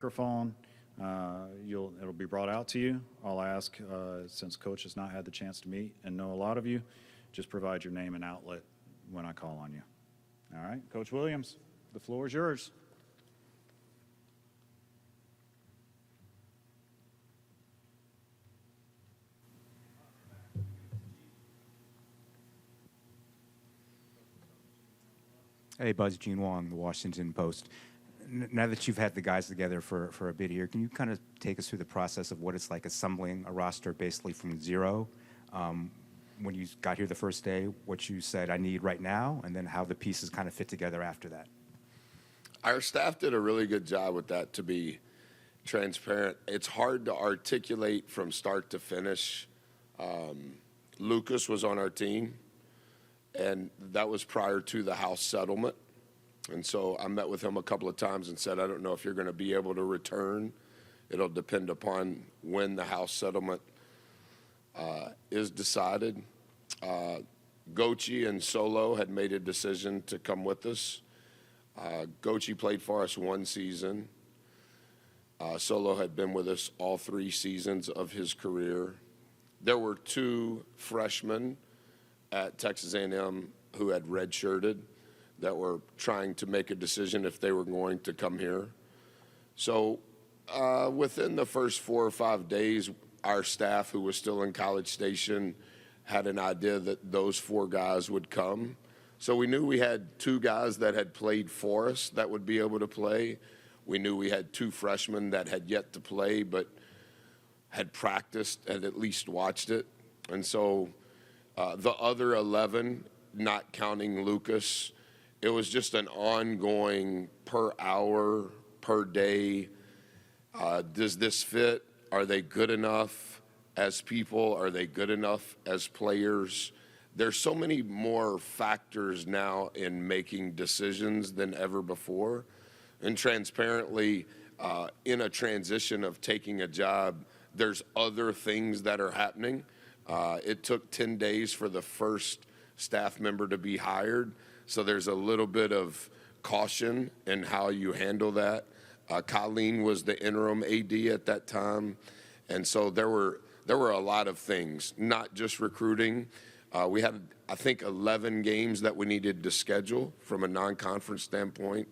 microphone. It'll be brought out to you. I'll ask, since Coach has not had the chance to meet and know a lot of you, just provide your name and outlet when I call on you. All right, Coach Williams, the floor is yours. Hey, Buzz, Gene Wong, The Washington Post. Now that you've had the guys together for a bit here, can you kind of take us through the process of what it's like assembling a roster basically from zero? When you got here the first day, what you said I need right now, and then how the pieces kind of fit together after that? Our staff did a really good job with that, to be transparent. It's hard to articulate from start to finish. Lucas was on our team, and that was prior to the House settlement. And so I met with him a couple of times and said, I don't know if you're going to be able to return. It'll depend upon when the House settlement is decided. Gochi and Solo had made a decision to come with us. Gochi played for us one season. Solo had been with us all 3 seasons of his career. There were 2 freshmen at Texas A&M who had redshirted that were trying to make a decision if they were going to come here. So within the first 4 or 5 days, our staff, who was still in College Station, had an idea that those 4 guys would come. So we knew we had 2 guys that had played for us that would be able to play. We knew we had 2 freshmen that had yet to play but had practiced and at least watched it. And so the other 11, not counting Lucas, it was just an ongoing per hour, per day. Does this fit? Are they good enough as people? Are they good enough as players? There's so many more factors now in making decisions than ever before. And transparently, in a transition of taking a job, there's other things that are happening. It took 10 days for the first staff member to be hired. So there's a little bit of caution in how you handle that. Colleen was the interim AD at that time. And so there were a lot of things, not just recruiting. We had, I think, 11 games that we needed to schedule from a non-conference standpoint.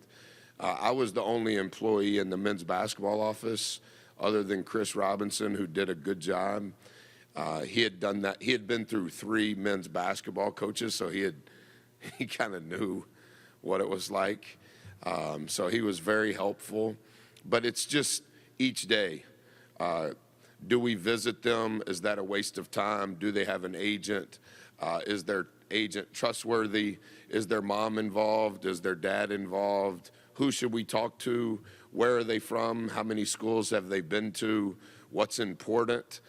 I was the only employee in the men's basketball office other than Chris Robinson, who did a good job. He had done that. He had been through 3 men's basketball coaches, so he kind of knew what it was like. So he was very helpful. But it's just each day. Do we visit them? Is that a waste of time? Do they have an agent? Is their agent trustworthy? Is their mom involved? Is their dad involved? Who should we talk to? Where are they from? How many schools have they been to? What's important?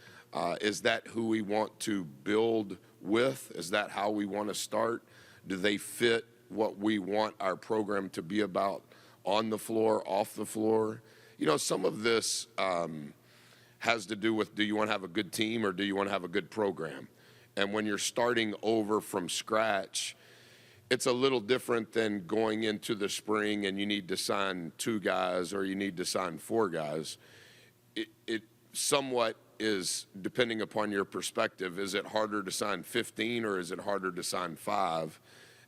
Is that who we want to build with? Is that how we want to start? Do they fit what we want our program to be about on the floor, off the floor? You know, some of this has to do with, do you want to have a good team or do you want to have a good program? And when you're starting over from scratch, it's a little different than going into the spring and you need to sign 2 guys or you need to sign 4 guys. It somewhat is, depending upon your perspective, is it harder to sign 15 or is it harder to sign 5?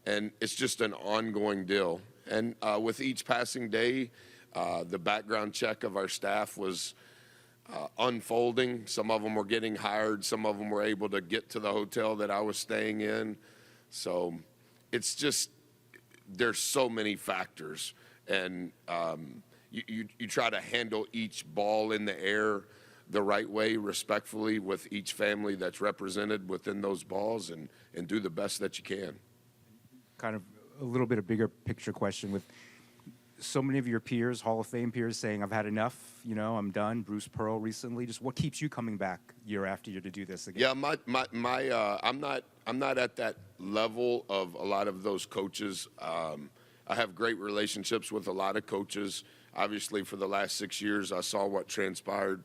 And it's just an ongoing deal. And with each passing day, the background check of our staff was unfolding. Some of them were getting hired. Some of them were able to get to the hotel that I was staying in. So it's just, there's so many factors. And you try to handle each ball in the air the right way, respectfully, with each family that's represented within those balls, and do the best that you can. Kind of a little bit of bigger picture question with so many of your peers, Hall of Fame peers, saying, I've had enough, you know, I'm done. Bruce Pearl recently. Just what keeps you coming back year after year to do this again? Yeah, I'm not at that level of a lot of those coaches. I have great relationships with a lot of coaches. Obviously, for the last 6 years, I saw what transpired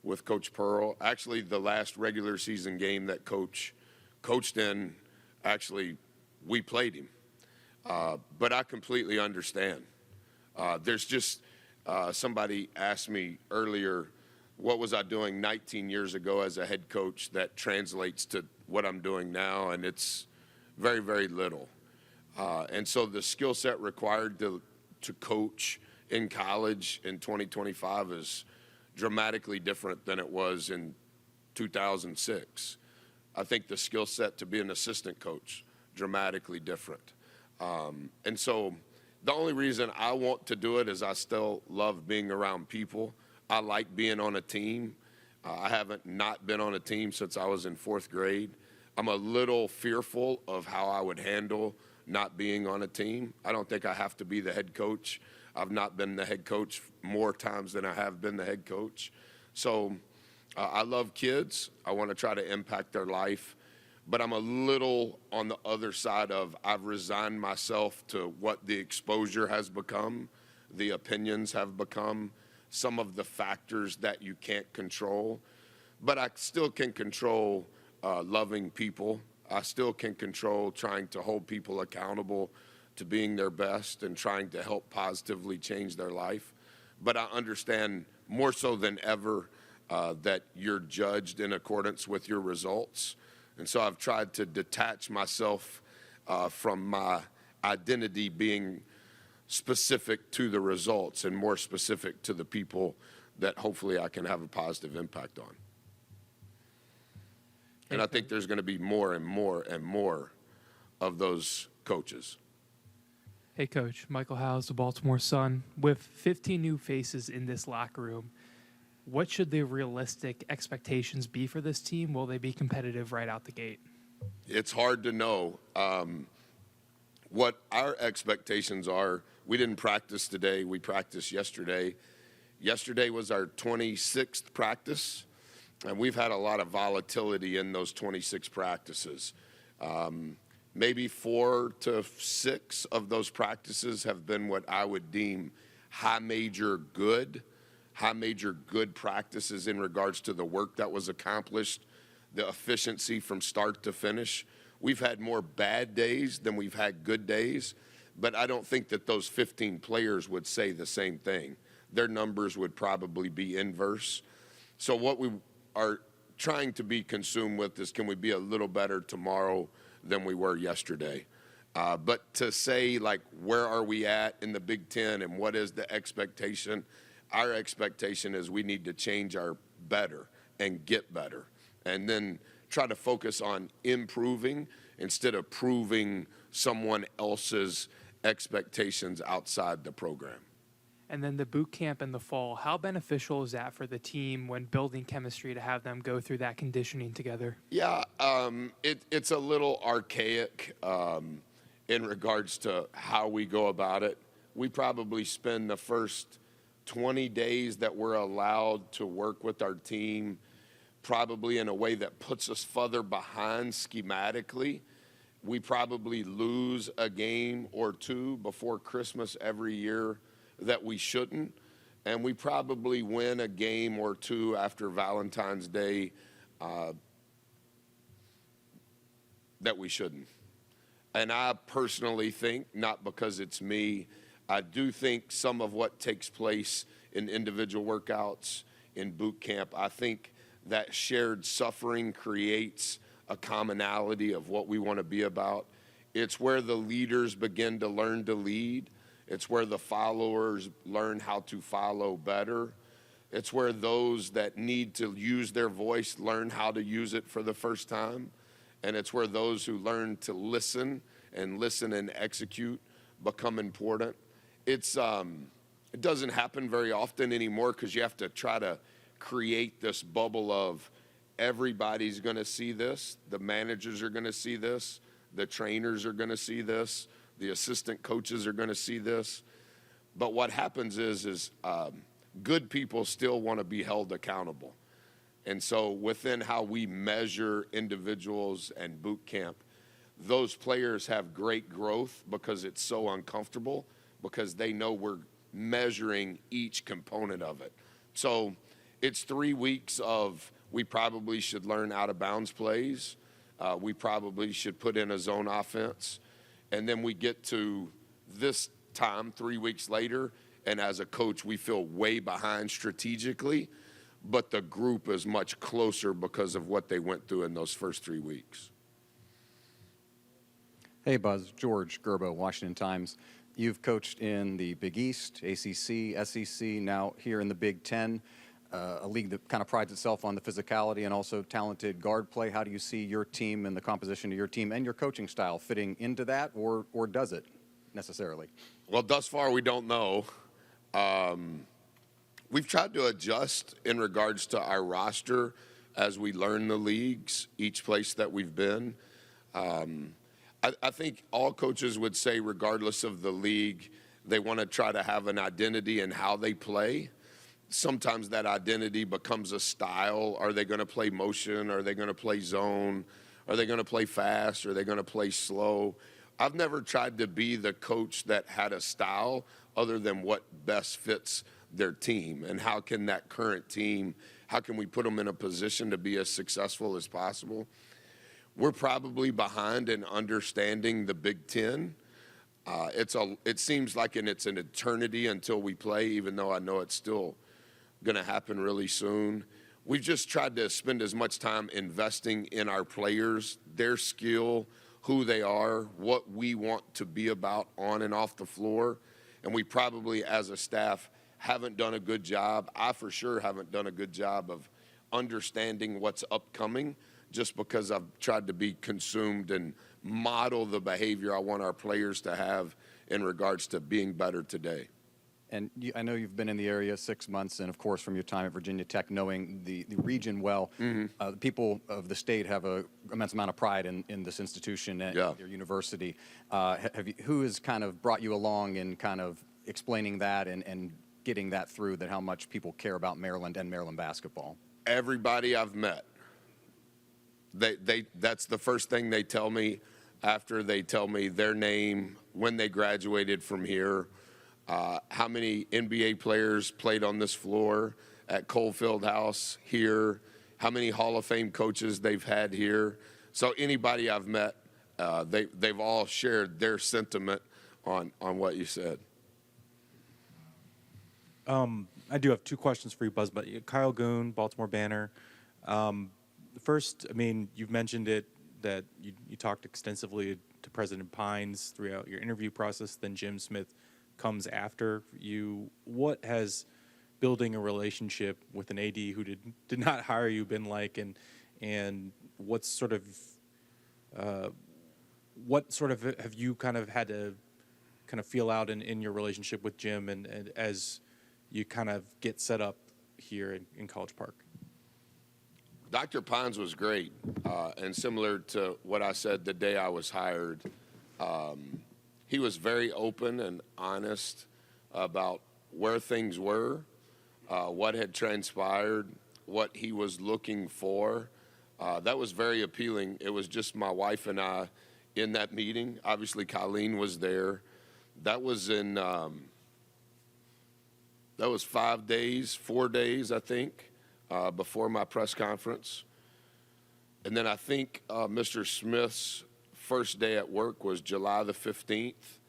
with Coach Pearl. Actually, the last regular season game that Coach coached in, actually, we played him. But I completely understand. There's just Somebody asked me earlier, what was I doing 19 years ago as a head coach that translates to what I'm doing now, and it's very, very little. And so the skill set required to coach in college in 2025 is dramatically different than it was in 2006. I think the skill set to be an assistant coach, dramatically different. And so the only reason I want to do it is I still love being around people. I like being on a team. I haven't not been on a team since I was in 4th grade. I'm a little fearful of how I would handle not being on a team. I don't think I have to be the head coach. I've not been the head coach more times than I have been the head coach. So I love kids. I want to try to impact their life. But I'm a little on the other side of I've resigned myself to what the exposure has become, the opinions have become, some of the factors that you can't control. But I still can control loving people. I still can control trying to hold people accountable to being their best and trying to help positively change their life. But I understand more so than ever that you're judged in accordance with your results. And so I've tried to detach myself from my identity being specific to the results and more specific to the people that hopefully I can have a positive impact on. And I think there's going to be more and more and more of those coaches. Hey, Coach. Michael Howes, the Baltimore Sun. With 15 new faces in this locker room, what should the realistic expectations be for this team? Will they be competitive right out the gate? It's hard to know what our expectations are. We didn't practice today. We practiced yesterday. Yesterday was our 26th practice, and we've had a lot of volatility in those 26 practices. Maybe 4 to 6 of those practices have been what I would deem high major good practices in regards to the work that was accomplished, the efficiency from start to finish. We've had more bad days than we've had good days, but I don't think that those 15 players would say the same thing. Their numbers would probably be inverse. So what we are trying to be consumed with is, can we be a little better tomorrow than we were yesterday? But to say, like, where are we at in the Big Ten and what is the expectation? Our expectation is we need to change our better and get better, and then try to focus on improving instead of proving someone else's expectations outside the program. And then the boot camp in the fall, how beneficial is that for the team when building chemistry to have them go through that conditioning together? Yeah, it's a little archaic in regards to how we go about it. We probably spend the first 20 days that we're allowed to work with our team probably in a way that puts us further behind schematically. We probably lose a game or two before Christmas every year that we shouldn't, and we probably win a game or two after Valentine's Day that we shouldn't. And I personally think, not because it's me, I do think some of what takes place in individual workouts, in boot camp, I think that shared suffering creates a commonality of what we want to be about. It's where the leaders begin to learn to lead. It's where the followers learn how to follow better. It's where those that need to use their voice learn how to use it for the first time. And it's where those who learn to listen and execute become important. It doesn't happen very often anymore because you have to try to create this bubble of everybody's going to see this. The managers are going to see this. The trainers are going to see this. The assistant coaches are going to see this. But what happens is good people still want to be held accountable. And so within how we measure individuals and boot camp, those players have great growth because it's so uncomfortable, because they know we're measuring each component of it. So it's 3 weeks of we probably should learn out of bounds plays. We probably should put in a zone offense. And then we get to this time, 3 weeks later, and as a coach, we feel way behind strategically, but the group is much closer because of what they went through in those first 3 weeks. Hey, Buzz. George Gerbo, Washington Times. You've coached in the Big East, ACC, SEC, now here in the Big Ten, a league that kind of prides itself on the physicality and also talented guard play. How do you see your team and the composition of your team and your coaching style fitting into that, or does it necessarily? Well, thus far, we don't know. We've tried to adjust in regards to our roster as we learn the leagues, each place that we've been. I think all coaches would say, regardless of the league, they want to try to have an identity in how they play. Sometimes that identity becomes a style. Are they going to play motion? Are they going to play zone? Are they going to play fast? Are they going to play slow? I've never tried to be the coach that had a style other than what best fits their team, and how can that current team, how can we put them in a position to be as successful as possible? We're probably behind in understanding the Big Ten. It seems like it's an eternity until we play, even though I know it's still going to happen really soon. We've just tried to spend as much time investing in our players, their skill, who they are, what we want to be about on and off the floor. And we probably, as a staff, haven't done a good job. I for sure haven't done a good job of understanding what's upcoming, just because I've tried to be consumed and model the behavior I want our players to have in regards to being better today. And I know you've been in the area 6 months, and of course, from your time at Virginia Tech, knowing the region well, the people of the state have an immense amount of pride in this institution and your university. Who has kind of brought you along in kind of explaining that and getting that through, that how much people care about Maryland and Maryland basketball? Everybody I've met. That's the first thing they tell me after they tell me their name, when they graduated from here, how many NBA players played on this floor at Cole Fieldhouse here, how many Hall of Fame coaches they've had here. So anybody I've met, they've all shared their sentiment on what you said. I do have 2 questions for you, Buzz. But Kyle Goon, Baltimore Banner. First, I mean, you've mentioned it, that you talked extensively to President Pines throughout your interview process. Then Jim Smith comes after you. What has building a relationship with an AD who did not hire you been like, and what sort of have you kind of had to kind of feel out in your relationship with Jim and as you kind of get set up here in College Park? Dr. Pines was great, and similar to what I said the day I was hired, he was very open and honest about where things were, what had transpired, what he was looking for. That was very appealing. It was just my wife and I in that meeting. Obviously, Colleen was there. That was in, that was 4 days, I think, before my press conference. And then I think Mr. Smith's first day at work was July the 15th.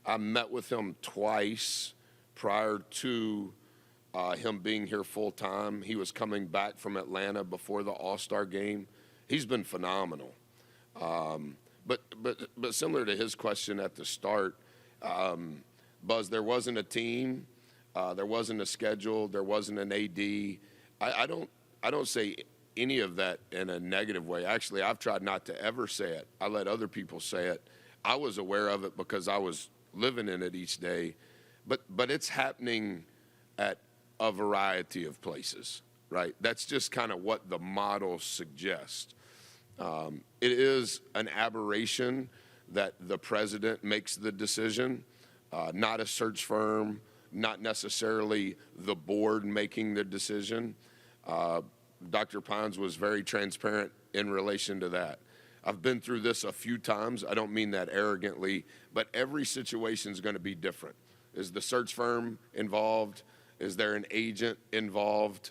I met with him twice prior to him being here full time. He was coming back from Atlanta before the All-Star game. He's been phenomenal. But similar to his question at the start, Buzz, there wasn't a team, there wasn't a schedule, there wasn't an AD. I don't say any of that in a negative way. Actually, I've tried not to ever say it. I let other people say it. I was aware of it because I was living in it each day. But it's happening at a variety of places, right? That's just kind of what the model suggests. It is an aberration that the president makes the decision, not a search firm, not necessarily the board making the decision. Dr. Pines was very transparent in relation to that. I've been through this a few times. I don't mean that arrogantly, but every situation is going to be different. Is the search firm involved? Is there an agent involved?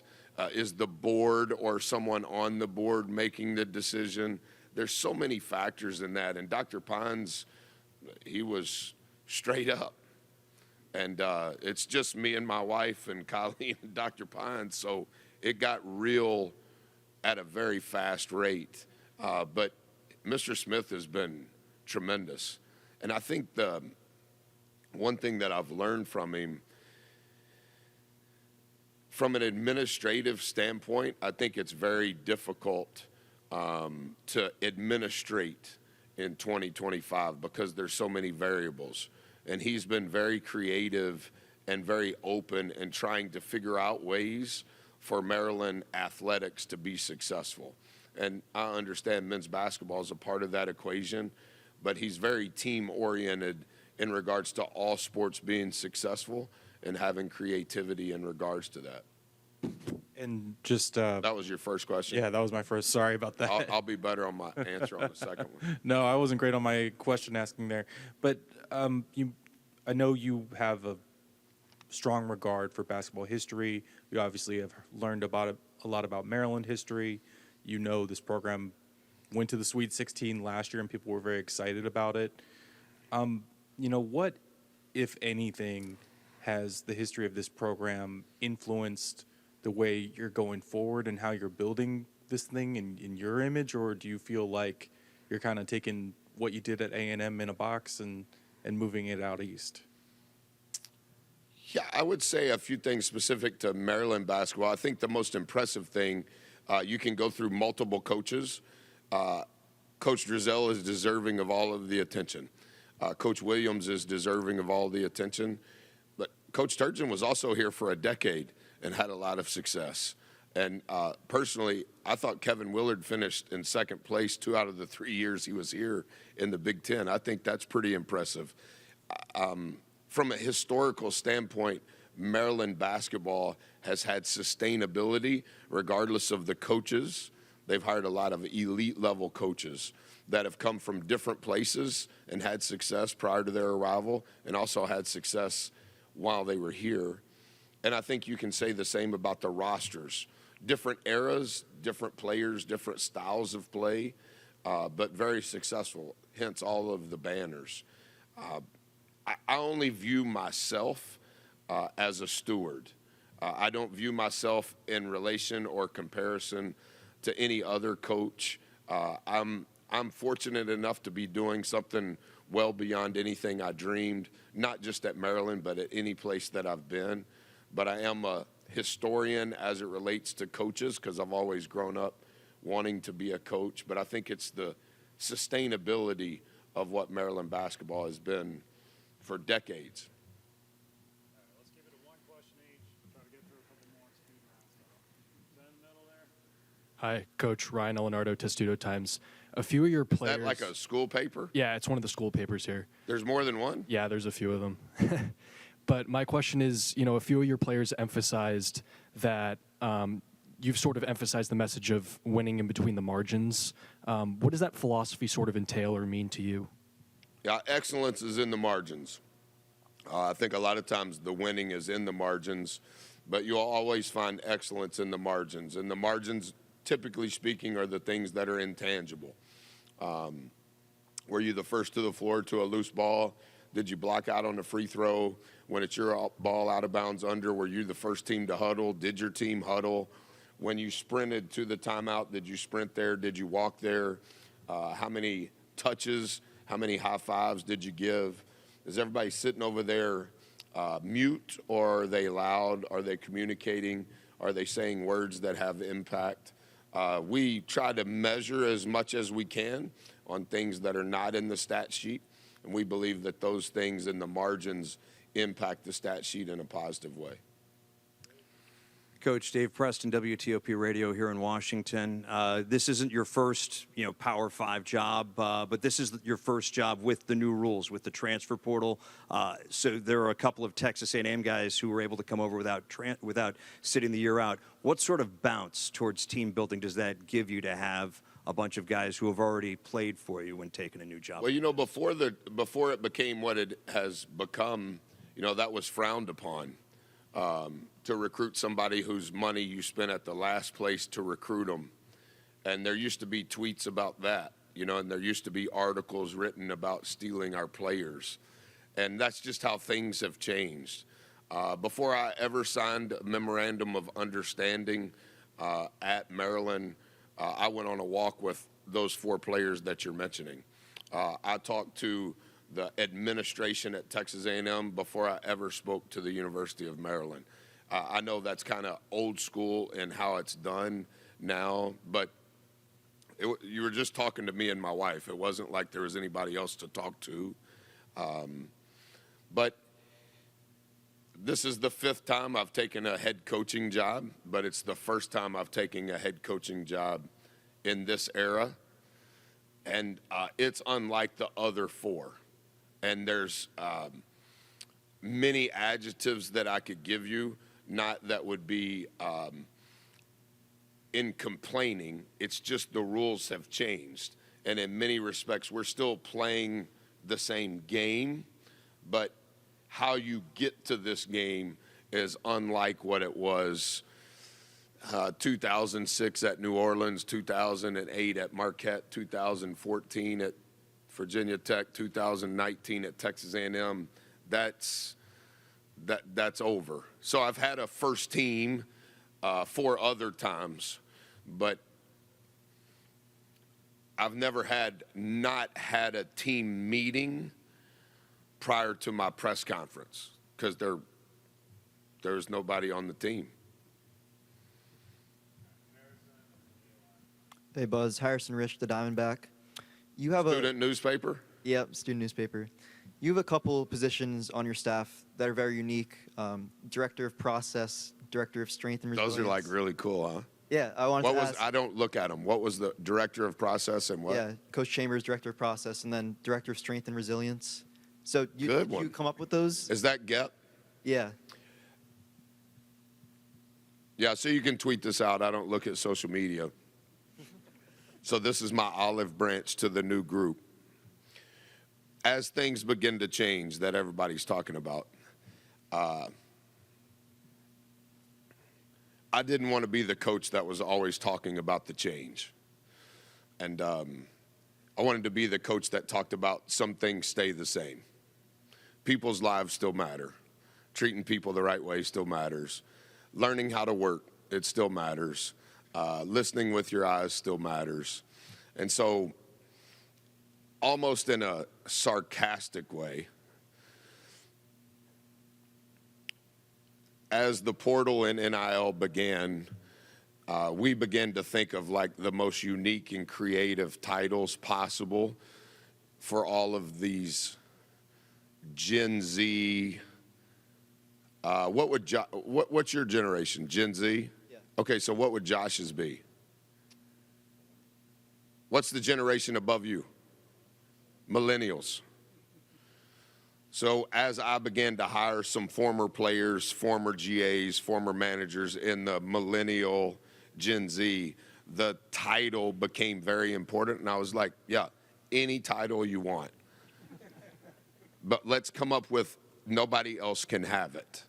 Is the board or someone on the board making the decision? There's so many factors in that. And Dr. Pines, he was straight up. And it's just me and my wife and Colleen and Dr. Pines, so it got real at a very fast rate. But Mr. Smith has been tremendous. And I think the one thing that I've learned from him, from an administrative standpoint, I think it's very difficult to administrate in 2025 because there's so many variables. And he's been very creative and very open in trying to figure out ways for Maryland athletics to be successful. And I understand men's basketball is a part of that equation, but he's very team-oriented in regards to all sports being successful and having creativity in regards to that. And just That was your first question? yeah, that was my first. Sorry about that. I'll be better on my answer on the second one. No, I wasn't great on my question asking there. But I know you have a strong regard for basketball history. You obviously have learned about a lot about Maryland history. You know this program went to the Sweet 16 last year, and people were very excited about it. What, if anything, has the history of this program influenced the way you're going forward and how you're building this thing in your image, or do you feel like you're kind of taking what you did at A&M in a box and moving it out east? Yeah, I would say a few things specific to Maryland basketball. I think the most impressive thing, you can go through multiple coaches. Coach Drizel is deserving of all of the attention. Coach Williams is deserving of all the attention. But Coach Turgeon was also here for a decade and had a lot of success. And personally, I thought Kevin Willard finished in second place 2 out of the 3 years he was here in the Big Ten. I think that's pretty impressive. From a historical standpoint, Maryland basketball has had sustainability regardless of the coaches. They've hired a lot of elite level coaches that have come from different places and had success prior to their arrival and also had success while they were here. And I think you can say the same about the rosters. Different eras, different players, different styles of play, but very successful, hence all of the banners. I only view myself as a steward. I don't view myself in relation or comparison to any other coach. I'm fortunate enough to be doing something well beyond anything I dreamed, not just at Maryland, but at any place that I've been. But I am a historian as it relates to coaches because I've always grown up wanting to be a coach. But I think it's the sustainability of what Maryland basketball has been for decades. All right, let's give it a one question each. Try to get through a couple more speed rounds. Is that in the middle there? Hi, Coach Ryan Leonardo, Testudo Times. A few of your Is players. that like a school paper? Yeah, it's one of the school papers here. There's more than one? Yeah, there's a few of them. But my question is, a few of your players emphasized that you've sort of emphasized the message of winning in between the margins. What does that philosophy sort of entail or mean to you? Yeah, excellence is in the margins. I think a lot of times the winning is in the margins, but you'll always find excellence in the margins. And the margins, typically speaking, are the things that are intangible. Were you the first to the floor to a loose ball? Did you block out on a free throw? When it's your ball out of bounds under, were you the first team to huddle? Did your team huddle? When you sprinted to the timeout, did you sprint there? Did you walk there? How many touches? How many high fives did you give? Is everybody sitting over there mute, or are they loud? Are they communicating? Are they saying words that have impact? We try to measure as much as we can on things that are not in the stat sheet, and we believe that those things in the margins impact the stat sheet in a positive way. Coach Dave Preston, WTOP Radio here in Washington. This isn't your first, Power 5 job, but this is your first job with the new rules, with the transfer portal. So there are a couple of Texas A&M guys who were able to come over without sitting the year out. What sort of bounce towards team building does that give you to have a bunch of guys who have already played for you when taking a new job? Well, before it became what it has become, that was frowned upon. To recruit somebody whose money you spent at the last place to recruit them. And there used to be tweets about that, and there used to be articles written about stealing our players. And that's just how things have changed. Before I ever signed a memorandum of understanding at Maryland, I went on a walk with those 4 players that you're mentioning. I talked to the administration at Texas A&M before I ever spoke to the University of Maryland. I know that's kind of old school in how it's done now, but you were just talking to me and my wife. It wasn't like there was anybody else to talk to. But this is the 5th time I've taken a head coaching job, but it's the first time I've taken a head coaching job in this era. And it's unlike the other 4. And there's many adjectives that I could give you, not that would be in complaining. It's just the rules have changed. And in many respects, we're still playing the same game, but how you get to this game is unlike what it was 2006 at New Orleans, 2008 at Marquette, 2014 at Virginia Tech, 2019 at Texas A&M. That's over. So I've had a first team 4 other times, but I've never not had a team meeting prior to my press conference because there's nobody on the team. Hey, Buzz. Harrison Rich, the Diamondback. You have Student newspaper? Yep, student newspaper. You have a couple positions on your staff that are very unique. Director of process, director of strength and resilience. Those are like really cool, huh? Yeah, I wanted to ask. I don't look at them. What was the director of process and what? Yeah, Coach Chambers, director of process, and then director of strength and resilience. So Good did one. you come up with those? Is that GEP? Yeah. Yeah, so you can tweet this out. I don't look at social media. So this is my olive branch to the new group. As things begin to change that everybody's talking about, I didn't want to be the coach that was always talking about the change. And I wanted to be the coach that talked about some things stay the same. People's lives still matter. Treating people the right way still matters. Learning how to work, it still matters. Listening with your eyes still matters. And so, almost in a sarcastic way, as the portal and NIL began, we began to think of like the most unique and creative titles possible for all of these Gen Z. What's your generation? Gen Z? Yeah. Okay, so what would Josh's be? What's the generation above you? Millennials. So as I began to hire some former players, former GAs, former managers in the millennial Gen Z, the title became very important. And I was like, yeah, any title you want. But let's come up with nobody else can have it.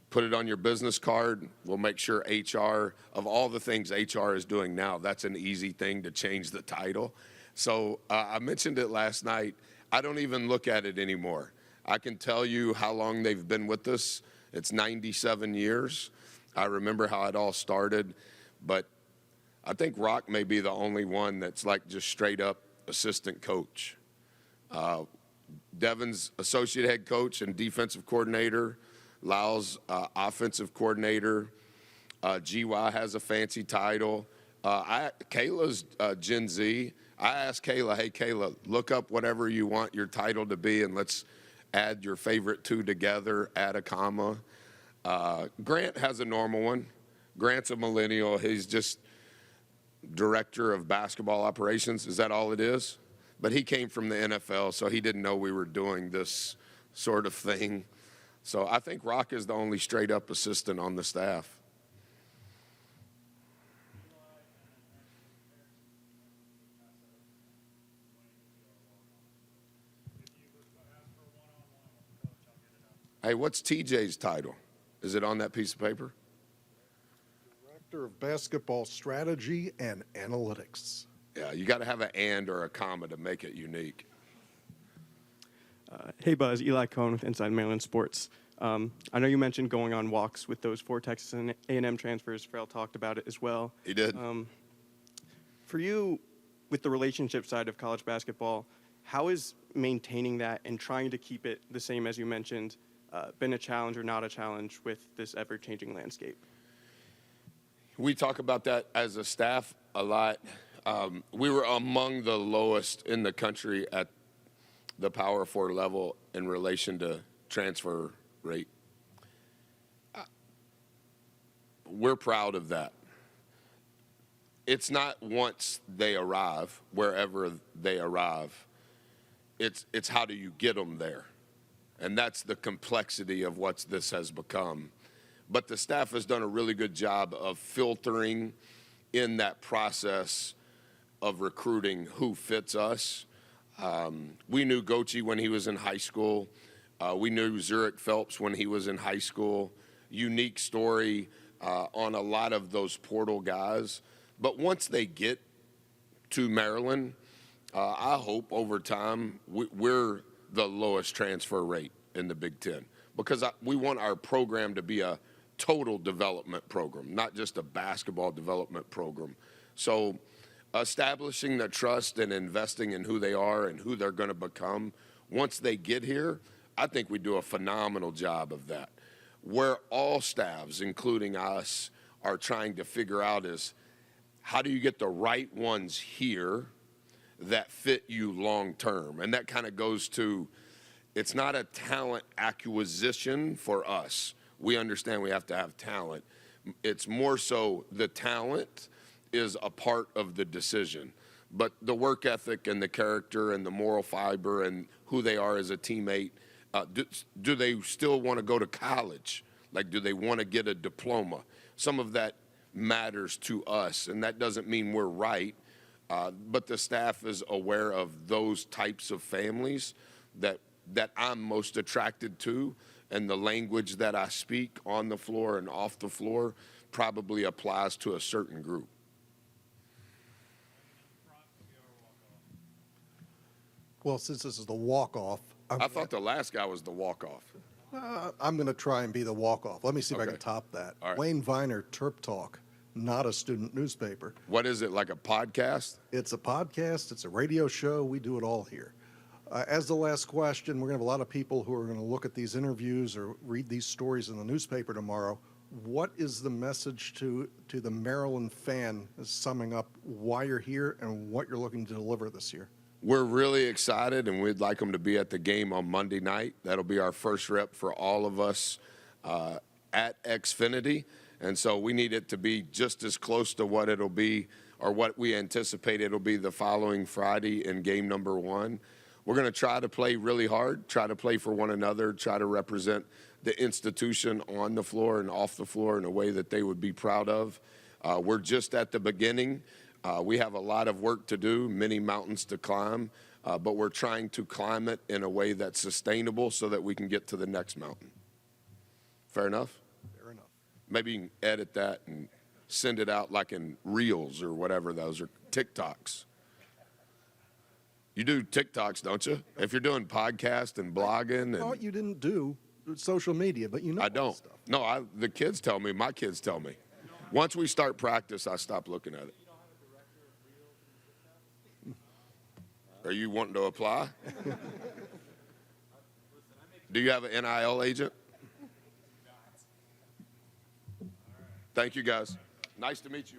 Put it on your business card. We'll make sure HR, of all the things HR is doing now, that's an easy thing to change the title. So I mentioned it last night. I don't even look at it anymore. I can tell you how long they've been with us. It's 97 years. I remember how it all started, but I think Rock may be the only one that's like just straight up assistant coach. Devin's associate head coach and defensive coordinator. Lyle's offensive coordinator. GY has a fancy title. Kayla's Gen Z. I asked Kayla, hey, Kayla, look up whatever you want your title to be, and let's add your favorite 2 together, add a comma. Grant has a normal one. Grant's a millennial. He's just director of basketball operations. Is that all it is? But he came from the NFL, so he didn't know we were doing this sort of thing. So I think Rock is the only straight-up assistant on the staff. Hey, what's TJ's title? Is it on that piece of paper? Director of Basketball Strategy and Analytics. Yeah, you got to have an and or a comma to make it unique. Hey Buzz, Eli Cohn with Inside Maryland Sports. I know you mentioned going on walks with those 4 Texas and A&M transfers. Farrell talked about it as well. He did. For you, with the relationship side of college basketball, how is maintaining that and trying to keep it the same as you mentioned been a challenge or not a challenge with this ever-changing landscape? We talk about that as a staff a lot. We were among the lowest in the country at the Power 4 level in relation to transfer rate. We're proud of that. It's not once they arrive, wherever they arrive. It's how do you get them there? And that's the complexity of what this has become. But the staff has done a really good job of filtering in that process of recruiting who fits us. We knew Gochi when he was in high school. We knew Zurich Phelps when he was in high school. Unique story on a lot of those portal guys. But once they get to Maryland, I hope over time we're the lowest transfer rate in the Big Ten because we want our program to be a total development program, not just a basketball development program. So establishing the trust and investing in who they are and who they're going to become once they get here, I think we do a phenomenal job of that. Where all staffs, including us, are trying to figure out is how do you get the right ones here that fit you long term? And that kind of goes to, it's not a talent acquisition for us. We understand we have to have talent. It's more so the talent is a part of the decision. But the work ethic and the character and the moral fiber and who they are as a teammate, do they still want to go to college? Like, do they want to get a diploma? Some of that matters to us, and that doesn't mean we're right. But the staff is aware of those types of families that I'm most attracted to, and the language that I speak on the floor and off the floor probably applies to a certain group. Well, since this is the walk-off, I thought the last guy was the walk-off. I'm going to try and be the walk-off. Let me see if I Okay. can top that. All right. Wayne Viner, Terp Talk, not a student newspaper. What is it, like a podcast? It's a podcast. It's a radio show. We do it all here. As the last question, we're going to have a lot of people who are going to look at these interviews or read these stories in the newspaper tomorrow. What is the message to the Maryland fan, summing up why you're here and what you're looking to deliver this year? We're really excited, and we'd like them to be at the game on Monday night. That'll be our first rep for all of us at Xfinity. And so we need it to be just as close to what it'll be or what we anticipate it'll be the following Friday in game number 1. We're going to try to play really hard, try to play for one another, try to represent the institution on the floor and off the floor in a way that they would be proud of. We're just at the beginning. We have a lot of work to do, many mountains to climb, but we're trying to climb it in a way that's sustainable so that we can get to the next mountain. Fair enough? Fair enough. Maybe you can edit that and send it out like in Reels or whatever those are, TikToks. You do TikToks, don't you? If you're doing podcast and blogging. I thought And you didn't do social media, but you know I all don't. this stuff. No, the kids tell me, my kids tell me. Once we start practice, I stop looking at it. Are you wanting to apply? Do you have an NIL agent? Thank you, guys. Nice to meet you.